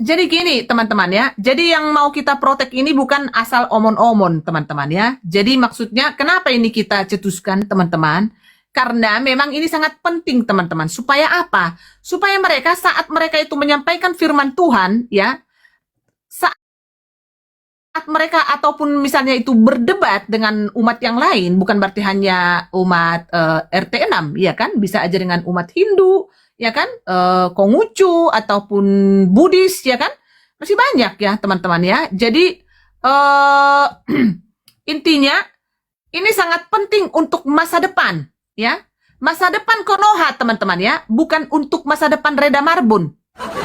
jadi gini teman-teman ya. Jadi yang mau kita protek ini bukan asal omon-omon teman-teman ya. Jadi maksudnya kenapa ini kita cetuskan teman-teman? Karena memang ini sangat penting teman-teman. Supaya apa? Supaya mereka saat mereka itu menyampaikan firman Tuhan ya. Saat mereka ataupun misalnya itu berdebat dengan umat yang lain, bukan berarti hanya umat RT 6, ya kan? Bisa aja dengan umat Hindu, ya kan? Konghucu ataupun Buddhis, ya kan? Masih banyak ya teman-teman ya. Jadi intinya ini sangat penting untuk masa depan, ya. Masa depan Konoha teman-teman ya, bukan untuk masa depan Reda Marbun,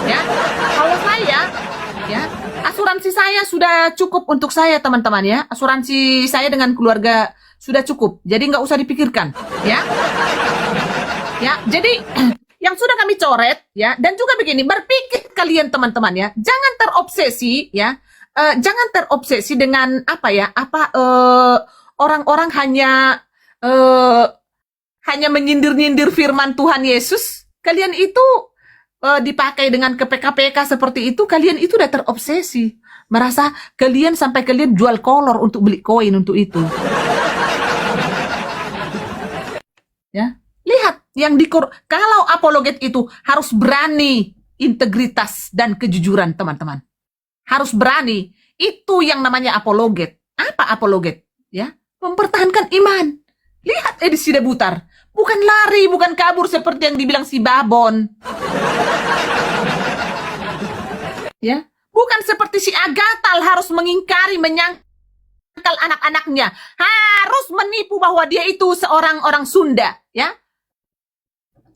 ya. Kalau saya, ya. Asuransi saya sudah cukup untuk saya teman-teman ya. Asuransi saya dengan keluarga sudah cukup. Jadi nggak usah dipikirkan ya. Ya, jadi yang sudah kami coret ya, dan juga begini, berpikir kalian teman-teman ya, jangan terobsesi ya. Jangan terobsesi dengan apa ya? Orang-orang hanya menyindir-nyindir firman Tuhan Yesus. Kalian itu dipakai dengan ke PKPK seperti itu, kalian itu udah terobsesi. Merasa kalian sampai kalian jual kolor untuk beli koin untuk itu. Ya, lihat yang kalau apologet itu harus berani integritas dan kejujuran teman-teman. Harus berani. Itu yang namanya apologet. Apa apologet? Ya, mempertahankan iman. Lihat Edi Sidabutar. Bukan lari, bukan kabur seperti yang dibilang si Babon. Ya, bukan seperti si Agatal harus mengingkari, menyangkal anak-anaknya. Harus menipu bahwa dia itu seorang orang Sunda, ya.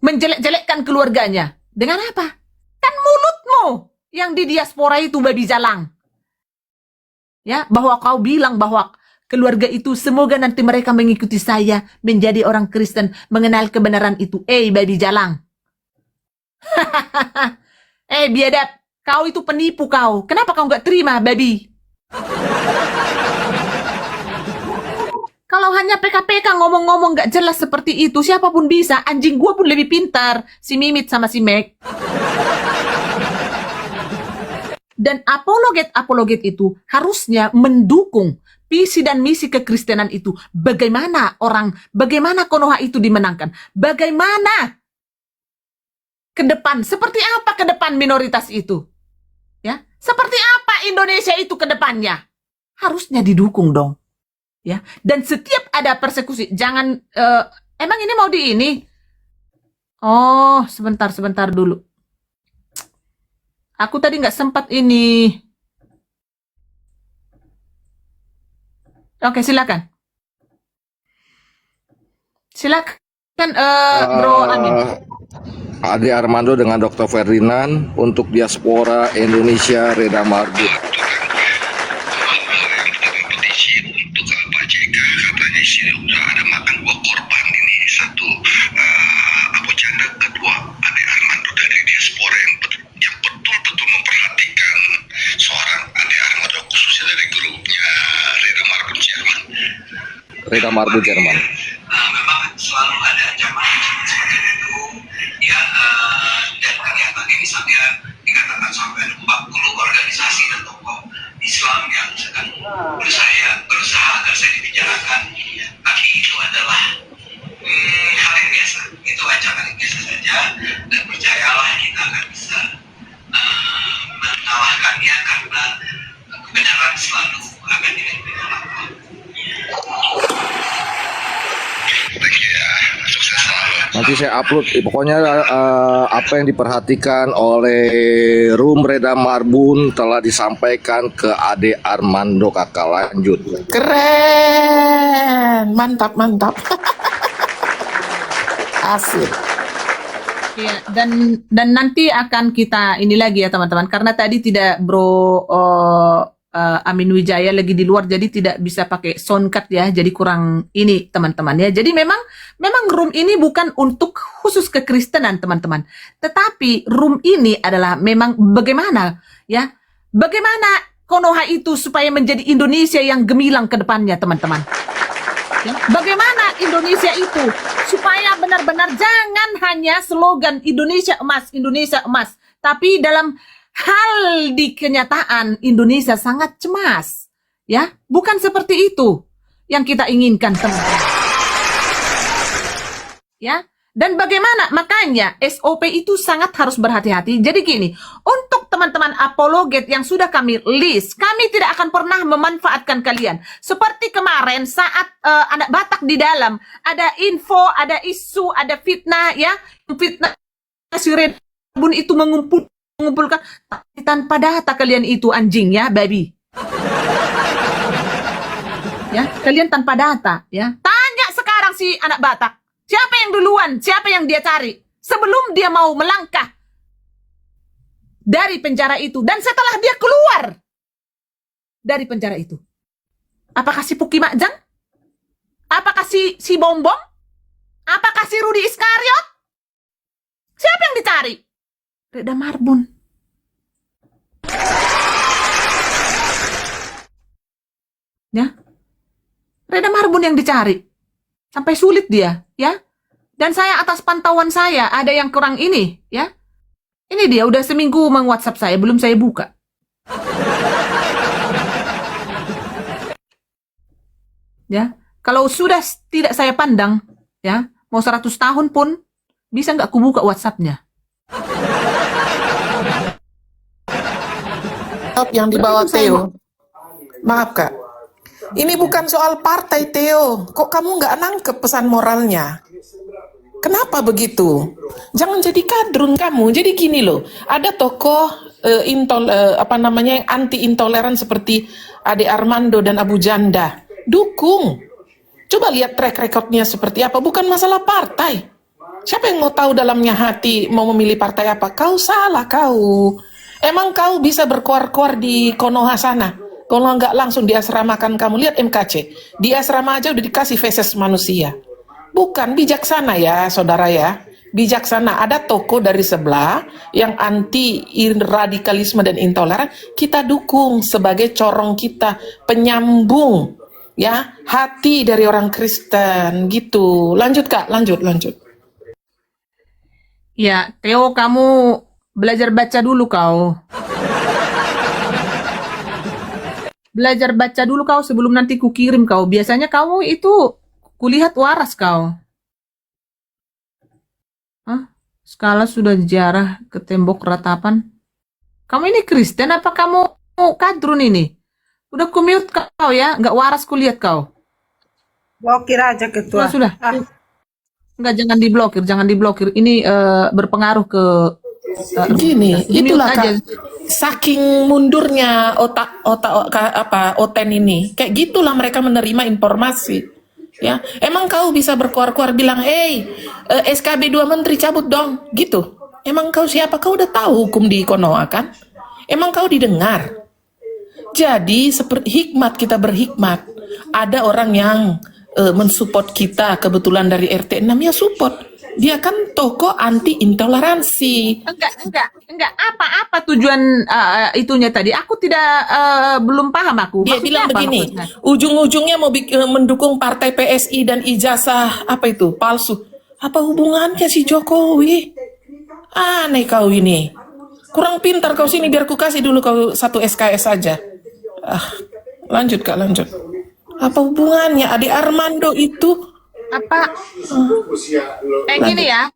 Menjelek-jelekkan keluarganya. Dengan apa? Kan mulutmu yang di diaspora itu babi jalang. Ya, bahwa kau bilang bahwa keluarga itu semoga nanti mereka mengikuti saya menjadi orang Kristen, mengenal kebenaran itu. Babi jalang. Biadab, kau itu penipu kau. Kenapa kau nggak terima, babi? Kalau hanya PKPK ngomong-ngomong nggak jelas seperti itu, siapapun bisa. Anjing gua pun lebih pintar. Si Mimit sama si Meg. Dan apologet itu harusnya mendukung visi dan misi kekristenan itu. Bagaimana Konoha itu dimenangkan? Bagaimana ke depan? Seperti apa ke depan minoritas itu? Ya, seperti apa Indonesia itu ke depannya? Harusnya didukung dong. Ya, dan setiap ada persekusi, jangan emang ini mau di ini? Oh, sebentar dulu. Aku tadi nggak sempat ini. Oke, silakan. Silakan, Bro Amin. Ade Armando dengan Dr. Ferdinand untuk diaspora Indonesia Reda Marbun. Untuk Pak JK katanya sih udah ada makan 2 korban ini. Satu Abu Chandra, kedua Ade Armando dari diaspora yang betul-betul memperhatikan seorang Ade Armando, khususnya dari grupnya Reda Marbun Jerman. Reda Marbun Jerman. Memang selalu ada ancaman seperti itu ya, dan kelihatannya misalnya dikatakan sampai ada 40 organisasi dan tokoh Islam yang sedang berusaha agar saya dibicarakan, tapi itu adalah hal yang biasa, itu ancaman yang biasa saja, dan percayalah kita akan bisa mengalahkannya karena kebenaran selalu akan dilindungi Allah. Nanti saya upload, pokoknya apa yang diperhatikan oleh Room Reda Marbun telah disampaikan ke Ade Armando. Kakak lanjut. Keren, mantap. Asik. Ya, dan nanti akan kita ini lagi ya teman-teman, karena tadi tidak Bro Amin Wijaya lagi di luar, jadi tidak bisa pakai soundcard ya, jadi kurang ini teman-teman ya. Jadi memang room ini bukan untuk khusus kekristenan teman-teman, tetapi room ini adalah memang bagaimana Konoha itu supaya menjadi Indonesia yang gemilang ke depannya teman-teman ya. Bagaimana Indonesia itu supaya benar-benar jangan hanya slogan Indonesia emas, tapi dalam hal di kenyataan Indonesia sangat cemas. Ya, bukan seperti itu yang kita inginkan, teman-teman. Ya, dan bagaimana? Makanya SOP itu sangat harus berhati-hati. Jadi gini, untuk teman-teman apologet yang sudah kami list, kami tidak akan pernah memanfaatkan kalian. Seperti kemarin saat anak Batak di dalam, ada info, ada isu, ada fitnah, ya. Fitnah si Redbun itu mengumpulkan, tanpa data kalian itu anjing, ya, babi. Ya, kalian tanpa data, ya. Tanya sekarang si anak Batak. Siapa yang duluan? Siapa yang dia cari? Sebelum dia mau melangkah dari penjara itu. Dan setelah dia keluar dari penjara itu. Apakah si Puki Makjang? Apakah si Bombong? Apakah si Rudi Iskariot? Siapa yang dicari? Reda Marbun. Ya. Reda Marbun yang dicari. Sampai sulit dia, ya. Dan saya atas pantauan saya, ada yang kurang ini, ya. Ini dia, udah seminggu meng-WhatsApp saya, belum saya buka. Ya, kalau sudah tidak saya pandang, ya, mau 100 tahun pun, bisa nggak kubuka WhatsApp-nya. Yang dibawa Theo. Maaf Kak, ini bukan soal partai Theo. Kok kamu nggak nangkep pesan moralnya? Kenapa begitu? Jangan jadi kadrun kamu. Jadi gini loh, ada tokoh yang anti intoleran seperti Ade Armando dan Abu Janda. Dukung. Coba lihat track recordnya seperti apa. Bukan masalah partai. Siapa yang mau tahu dalamnya hati mau memilih partai apa? Kau salah kau. Emang kau bisa berkuar-kuar di Konoha sana? Kalau nggak langsung diasramakan kamu, lihat MKC. Di asrama aja udah dikasih feses manusia. Bukan bijaksana ya, saudara ya. Bijaksana, ada toko dari sebelah yang anti radikalisme dan intoleran, kita dukung sebagai corong kita, penyambung ya hati dari orang Kristen gitu. Lanjut Kak, lanjut. Ya, Theo, kamu belajar baca dulu kau. Belajar baca dulu kau sebelum nanti kukirim kau. Biasanya kamu itu kulihat waras kau. Hah? Skala sudah jarah ke tembok ratapan. Kamu ini Kristen apa kamu kadrun ini? Udah kumute kau ya, nggak waras kulihat kau. Blokir aja ketua. Sudah. Nggak, jangan diblokir. Ini berpengaruh ke Gini, itulah aja. Kak. Saking mundurnya Oten ini, kayak gitulah mereka menerima informasi. Ya, emang kau bisa berkuar-kuar bilang, SKB 2 menteri cabut dong, gitu. Emang kau siapa? Kau udah tahu hukum di Konoha kan? Emang kau didengar? Jadi seperti hikmat, kita berhikmat. Ada orang yang mensupport kita, kebetulan dari RT 6 ya support. Dia kan tokoh anti intoleransi. Enggak. Apa tujuan itunya tadi? Aku tidak belum paham aku. Dia Maksudnya bilang apa begini, maksudnya? ujung-ujungnya mau mendukung partai PSI dan ijazah apa itu palsu. Apa hubungannya si Jokowi? Aneh kau ini. Kurang pintar kau, sini biar ku kasih dulu kau 1 SKS saja. Lanjut Kak, lanjut. Apa hubungannya Ade Armando itu? Apa? Gini ya.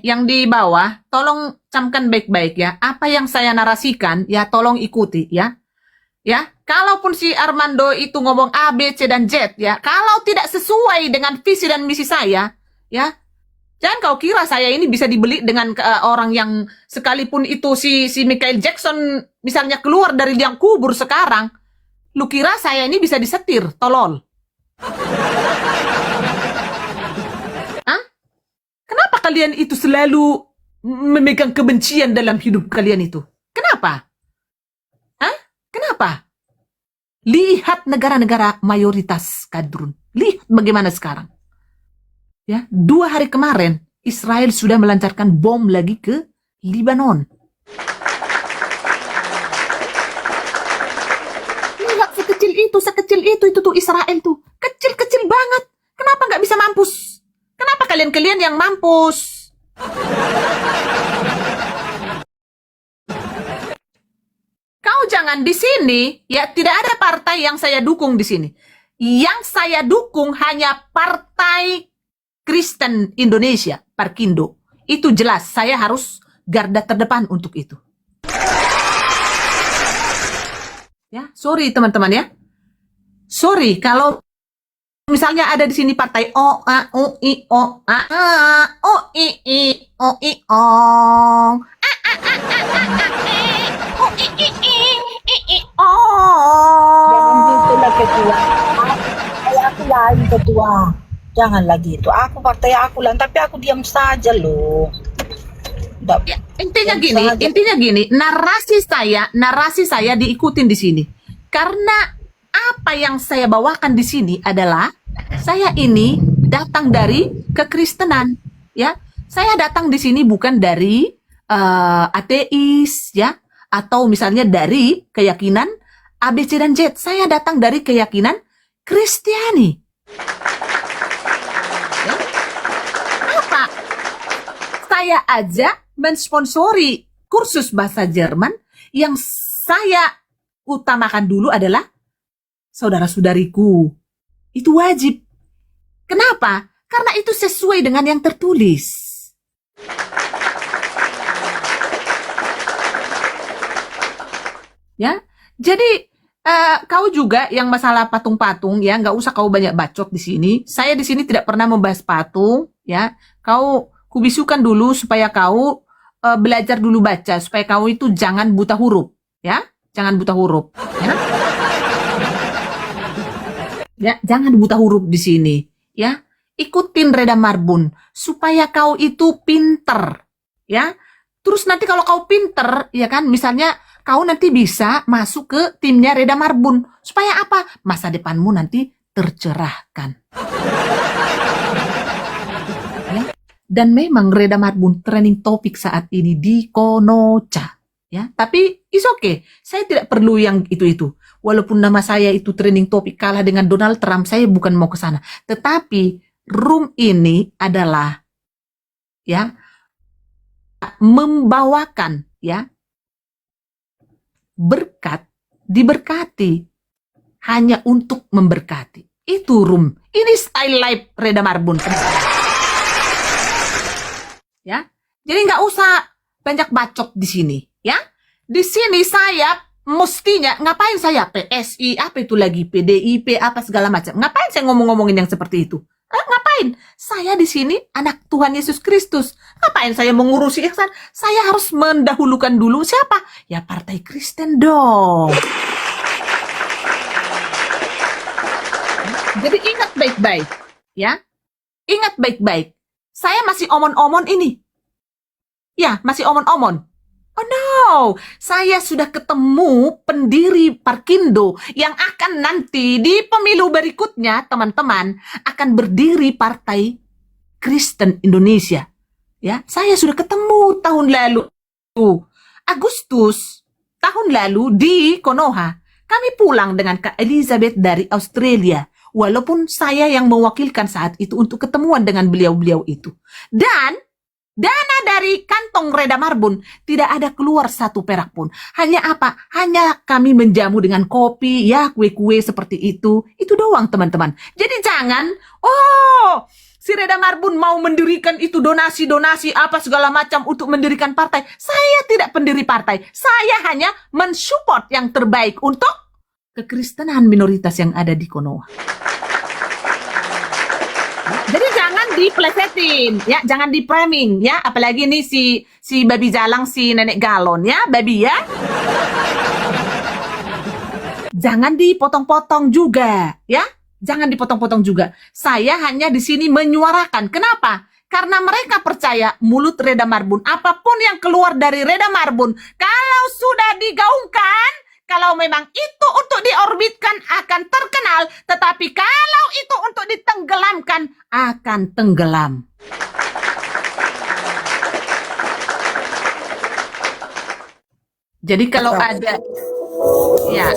Yang di bawah, tolong camkan baik-baik ya. Apa yang saya narasikan, ya tolong ikuti ya. Ya, kalaupun si Armando itu ngomong A, B, C, dan Z ya, kalau tidak sesuai dengan visi dan misi saya, ya, jangan kau kira saya ini bisa dibeli dengan orang yang sekalipun itu si Michael Jackson misalnya keluar dari liang kubur sekarang, lu kira saya ini bisa disetir, tolol. Hah? Kenapa kalian itu selalu memegang kebencian dalam hidup kalian itu? Kenapa? Hah? Kenapa? Lihat negara-negara mayoritas kadrun. Lihat bagaimana sekarang. Ya, 2 hari kemarin Israel sudah melancarkan bom lagi ke Libanon. Lihat sekecil itu tuh Israel tuh. Kecil-kecil banget. Kenapa nggak bisa mampus? Kenapa kalian yang mampus? jangan di sini, ya tidak ada partai yang saya dukung di sini. Yang saya dukung hanya Partai Kristen Indonesia, Parkindo. Itu jelas, saya harus garda terdepan untuk itu. Ya, sorry teman-teman ya. Sorry kalau misalnya ada di sini partai O A U I O A O I I O I O O I I O. Jangan gitu lah ketua. Kayak aku lain ketua. Janganlah gitu. Aku partai aku lah, tapi aku diam saja loh. Ya, intinya gini, narasi saya diikutin di sini. Karena apa yang saya bawakan di sini adalah saya ini datang dari kekristenan, ya. Saya datang di sini bukan dari ateis, ya, atau misalnya dari keyakinan A, B, C, dan Z. Saya datang dari keyakinan Kristiani. Ya. Apa? Saya aja mensponsori kursus bahasa Jerman yang saya utamakan dulu adalah saudara-saudariku. Itu wajib. Kenapa? Karena itu sesuai dengan yang tertulis. Ya, jadi kau juga yang masalah patung-patung ya, nggak usah kau banyak bacot di sini. Saya di sini tidak pernah membahas patung, ya. Kau kubisukan dulu supaya kau belajar dulu baca, supaya kau itu jangan buta huruf, ya. Jangan buta huruf, ya. Ya, jangan buta huruf di sini, ya. Ikutin Reda Marbun supaya kau itu pinter, ya. Terus nanti kalau kau pinter, ya kan, misalnya kau nanti bisa masuk ke timnya Reda Marbun. Supaya apa? Masa depanmu nanti tercerahkan. Ya. Dan memang Reda Marbun trending topik saat ini di Konocha. Ya, tapi is okay. Saya tidak perlu yang itu-itu. Walaupun nama saya itu trending topik kalah dengan Donald Trump, saya bukan mau ke sana. Tetapi room ini adalah ya membawakan ya berkat, diberkati hanya untuk memberkati. Itu room. Ini style life Reda Marbun. Ya. Jadi nggak usah banyak bacot di sini, ya. Di sini saya mestinya ngapain saya PSI, apa itu lagi PDIP, apa segala macam. Ngapain saya ngomong-ngomongin yang seperti itu? Ngapain? Saya di sini anak Tuhan Yesus Kristus. Ngapain saya mengurusi ihsan? Saya harus mendahulukan dulu siapa? Ya Partai Kristen dong. Jadi ingat baik-baik, ya. Ingat baik-baik. Saya masih omon-omon ini. Ya, masih omon-omon. Oh no, saya sudah ketemu pendiri Parkindo yang akan nanti di pemilu berikutnya, teman-teman, akan berdiri Partai Kristen Indonesia. Ya, saya sudah ketemu tahun lalu, Agustus tahun lalu di Konoha. Kami pulang dengan Kak Elizabeth dari Australia, walaupun saya yang mewakilkan saat itu untuk ketemuan dengan beliau-beliau itu. Dan dana dari kantong Reda Marbun tidak ada keluar satu perak pun. Hanya apa? Hanya kami menjamu dengan kopi, ya kue-kue seperti itu. Itu doang teman-teman. Jadi jangan, si Reda Marbun mau mendirikan itu donasi-donasi apa segala macam untuk mendirikan partai. Saya tidak pendiri partai. Saya hanya mensupport yang terbaik untuk kekristenan minoritas yang ada di Konoha. Jadi jangan diplesetin, ya, jangan di-framing, ya, apalagi nih si babi jalang, si nenek galon, ya, babi ya. Jangan dipotong-potong juga, ya. Jangan dipotong-potong juga. Saya hanya di sini menyuarakan. Kenapa? Karena mereka percaya mulut Reda Marbun, apapun yang keluar dari Reda Marbun, kalau sudah digaungkan, kalau memang itu untuk diorbitkan akan terkenal, tetapi kalau itu untuk ditenggelamkan akan tenggelam. Jadi kalau ada, ya.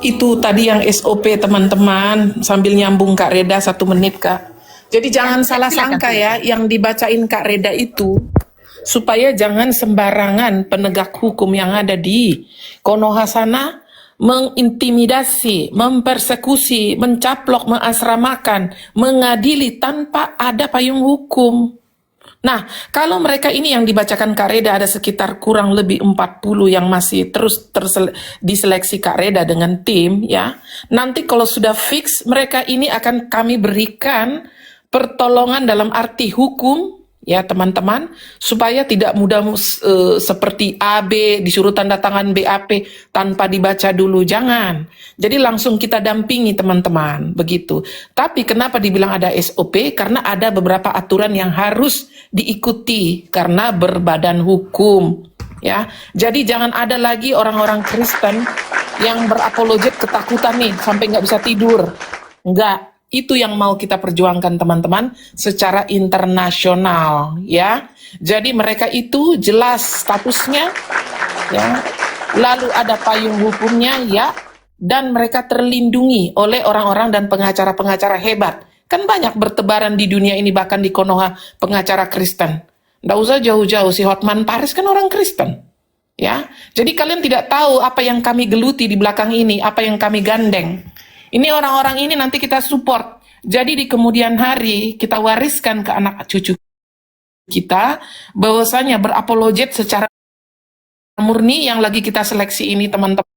Itu tadi yang SOP teman-teman, sambil nyambung Kak Reda 1 menit Kak. Jadi jangan salah silakan, sangka ya, yang dibacain Kak Reda itu supaya jangan sembarangan penegak hukum yang ada di Konoha sana mengintimidasi, mempersekusi, mencaplok, mengasramakan, mengadili tanpa ada payung hukum. Nah, kalau mereka ini yang dibacakan Kak Reda ada sekitar kurang lebih 40 yang masih terus diseleksi Kak Reda dengan tim ya. Nanti kalau sudah fix mereka ini akan kami berikan pertolongan dalam arti hukum ya teman-teman, supaya tidak mudah seperti AB disuruh tanda tangan BAP tanpa dibaca dulu, jangan. Jadi langsung kita dampingi teman-teman, begitu. Tapi kenapa dibilang ada SOP? Karena ada beberapa aturan yang harus diikuti karena berbadan hukum. Ya, jadi jangan ada lagi orang-orang Kristen yang berapologet ketakutan nih sampai nggak bisa tidur. Enggak. Itu yang mau kita perjuangkan teman-teman secara internasional ya. Jadi mereka itu jelas statusnya ya. Lalu ada payung hukumnya ya, dan mereka terlindungi oleh orang-orang dan pengacara-pengacara hebat. Kan banyak bertebaran di dunia ini, bahkan di Konoha pengacara Kristen. Nggak usah jauh-jauh, si Hotman Paris kan orang Kristen. Ya, jadi kalian tidak tahu apa yang kami geluti di belakang ini, apa yang kami gandeng. Ini orang-orang ini nanti kita support. Jadi di kemudian hari kita wariskan ke anak cucu kita bahwasanya berapologet secara murni yang lagi kita seleksi ini teman-teman.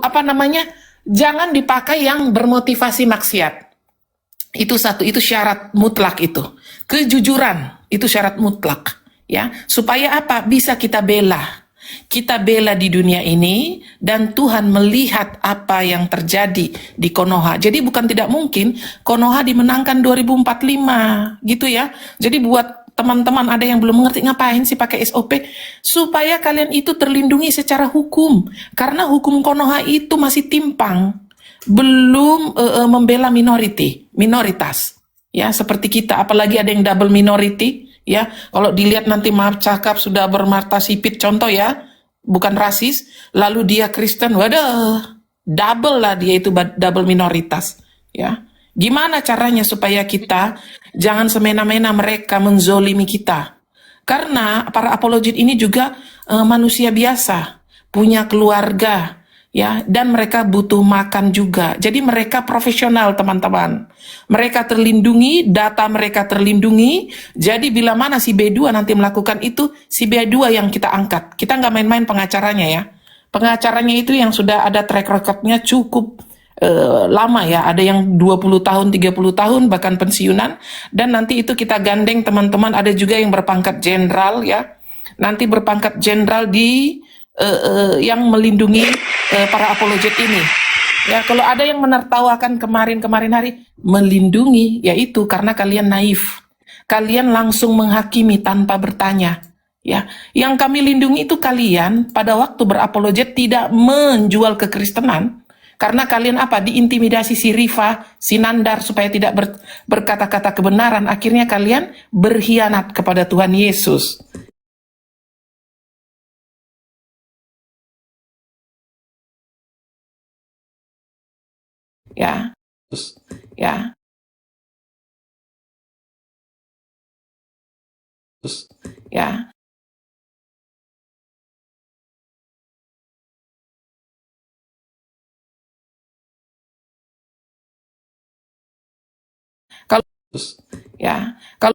Apa namanya? Jangan dipakai yang bermotivasi maksiat. Itu satu, itu syarat mutlak itu. Kejujuran itu syarat mutlak ya. Supaya apa? Bisa kita bela. Kita bela di dunia ini dan Tuhan melihat apa yang terjadi di Konoha. Jadi bukan tidak mungkin Konoha dimenangkan 2045 gitu ya. Jadi buat teman-teman ada yang belum mengerti ngapain sih pakai SOP, supaya kalian itu terlindungi secara hukum. Karena hukum Konoha itu masih timpang. Belum membela minoritas. Ya, seperti kita, apalagi ada yang double minority. Ya, kalau dilihat nanti maaf cakap sudah bermarta sipit contoh ya, bukan rasis, lalu dia Kristen, waduh, double lah dia itu double minoritas, ya. Gimana caranya supaya kita jangan semena-mena mereka menzolimi kita? Karena para apologet ini juga manusia biasa, punya keluarga, ya, dan mereka butuh makan juga. Jadi mereka profesional teman-teman. Mereka terlindungi, data mereka terlindungi. Jadi bila mana si B2 nanti melakukan itu, si B2 yang kita angkat. Kita nggak main-main pengacaranya ya. Pengacaranya itu yang sudah ada track recordnya cukup lama ya. Ada yang 20 tahun, 30 tahun, bahkan pensiunan. Dan nanti itu kita gandeng teman-teman. Ada juga yang berpangkat jenderal ya. Nanti berpangkat jenderal di yang melindungi para apologet ini. Ya, kalau ada yang menertawakan kemarin hari melindungi, yaitu karena kalian naif. Kalian langsung menghakimi tanpa bertanya. Ya, yang kami lindungi itu kalian pada waktu berapologet tidak menjual kekristenan. Karena kalian apa? Diintimidasi si Rifa, si Nandar supaya tidak berkata-kata kebenaran. Akhirnya kalian berkhianat kepada Tuhan Yesus. Ya, terus, ya, terus, ya. Kalau, terus, ya, kalau